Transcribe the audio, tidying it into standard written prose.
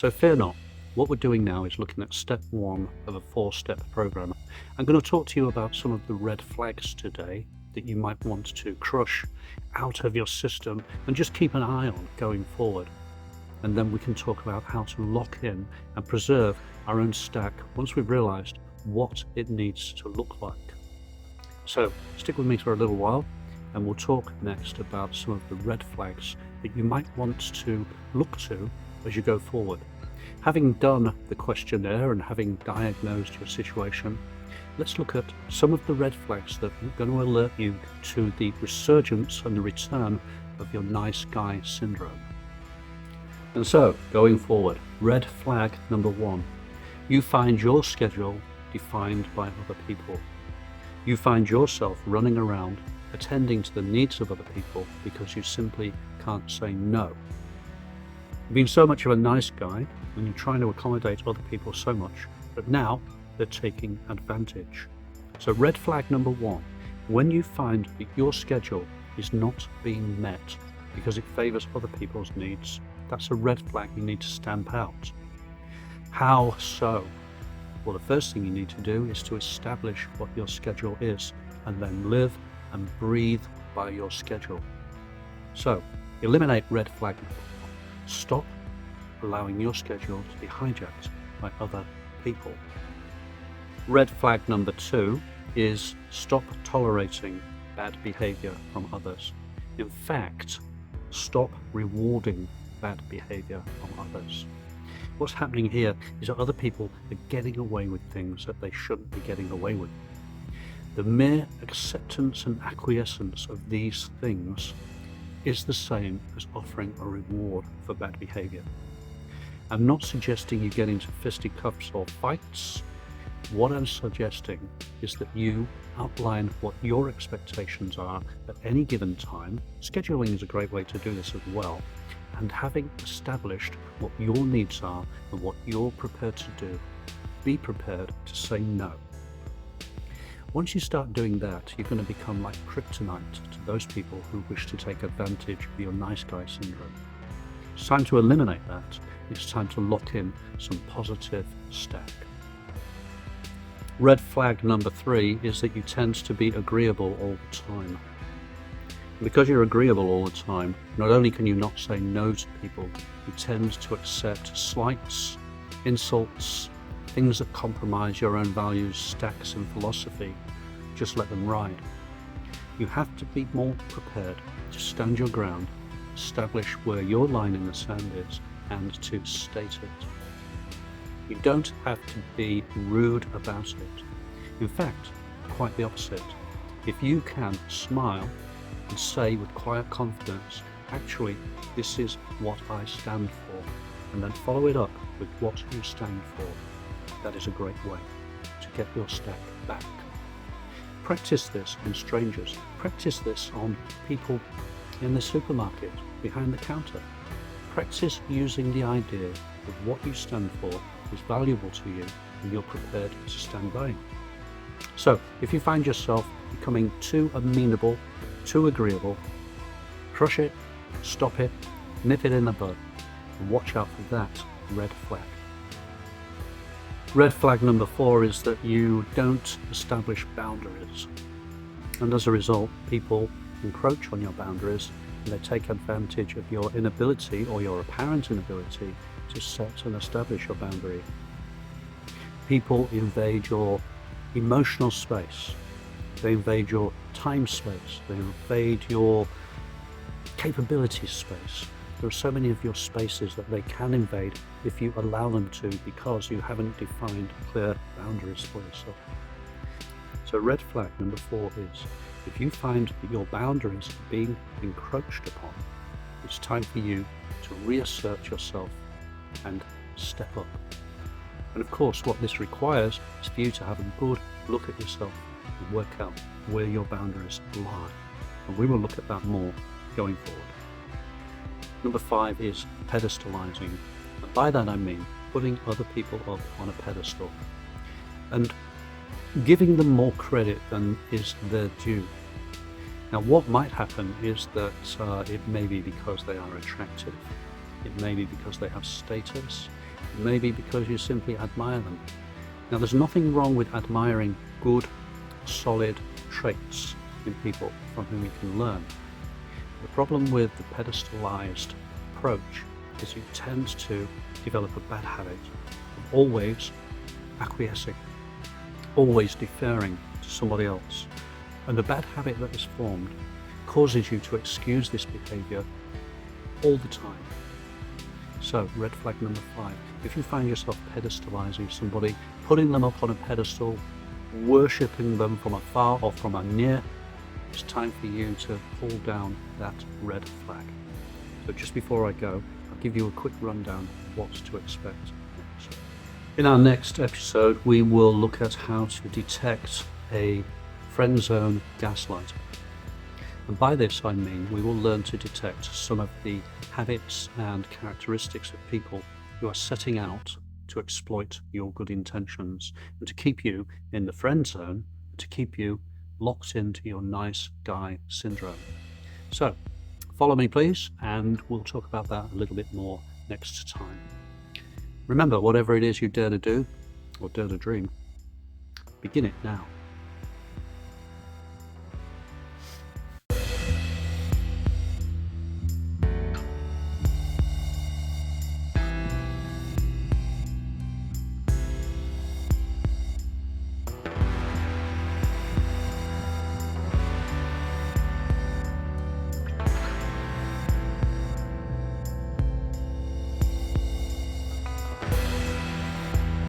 So fear not, what we're doing now is looking at step one of a 4-step program. I'm going to talk to you about some of the red flags today that you might want to crush out of your system and just keep an eye on going forward. And then we can talk about how to lock in and preserve our own stack once we've realized what it needs to look like. So stick with me for a little while and we'll talk next about some of the red flags that you might want to look to as you go forward. Having done the questionnaire and having diagnosed your situation, let's look at some of the red flags that are going to alert you to the resurgence and the return of your nice guy syndrome. And so, going forward, red flag number one, you find your schedule defined by other people. You find yourself running around attending to the needs of other people because you simply can't say no. You've been so much of a nice guy and you're trying to accommodate other people so much, but now they're taking advantage. So red flag number one, when you find that your schedule is not being met because it favors other people's needs, that's a red flag you need to stamp out. How so? Well, the first thing you need to do is to establish what your schedule is and then live and breathe by your schedule. So eliminate red flag number one. Stop allowing your schedule to be hijacked by other people. Red flag number two is stop tolerating bad behavior from others. In fact, stop rewarding bad behavior from others. What's happening here is that other people are getting away with things that they shouldn't be getting away with. The mere acceptance and acquiescence of these things is the same as offering a reward for bad behavior. I'm not suggesting you get into fisticuffs or fights. What I'm suggesting is that you outline what your expectations are at any given time. Scheduling is a great way to do this as well. And having established what your needs are and what you're prepared to do, be prepared to say no. Once you start doing that, you're going to become like kryptonite to those people who wish to take advantage of your nice guy syndrome. It's time to eliminate that. It's time to lock in some positive stack. Red flag number three is that you tend to be agreeable all the time. Because you're agreeable all the time, not only can you not say no to people, you tend to accept slights, insults, things that compromise your own values, stacks and philosophy. Just let them ride. You have to be more prepared to stand your ground, establish where your line in the sand is, and to state it. You don't have to be rude about it. In fact, quite the opposite. If you can smile and say with quiet confidence, actually, this is what I stand for, and then follow it up with what you stand for, that is a great way to get your stack back. Practice this on strangers. Practice this on people in the supermarket, behind the counter. Practice using the idea that what you stand for is valuable to you and you're prepared to stand by it. So if you find yourself becoming too amenable, too agreeable, crush it, stop it, nip it in the bud, and watch out for that red flag. Red flag number four is that you don't establish boundaries. And as a result, people encroach on your boundaries and they take advantage of your inability or your apparent inability to set and establish your boundary. People invade your emotional space. They invade your time space. They invade your capability space. There are so many of your spaces that they can invade if you allow them to, because you haven't defined clear boundaries for yourself. So red flag number four is, if you find that your boundaries are being encroached upon, it's time for you to reassert yourself and step up. And of course, what this requires is for you to have a good look at yourself and work out where your boundaries lie. And we will look at that more going forward. Number five is pedestalizing. And by that I mean putting other people up on a pedestal and giving them more credit than is their due. Now what might happen is that it may be because they are attractive, it may be because they have status, maybe because you simply admire them. Now, there's nothing wrong with admiring good, solid traits in people from whom you can learn. The problem with the pedestalized approach is it tends to develop a bad habit of always acquiescing, always deferring to somebody else. And the bad habit that is formed causes you to excuse this behavior all the time. So, red flag number 5, if you find yourself pedestalizing somebody, putting them up on a pedestal, worshipping them from afar or from a near, it's time for you to pull down that red flag. So just before I go, I'll give you a quick rundown of what to expect next. In our next episode, we will look at how to detect a friend zone gaslighter. And by this I mean we will learn to detect some of the habits and characteristics of people who are setting out to exploit your good intentions and to keep you in the friend zone, to keep you locked into your nice guy syndrome. So follow me please, and we'll talk about that a little bit more next time. Remember, whatever it is you dare to do or dare to dream, begin it now.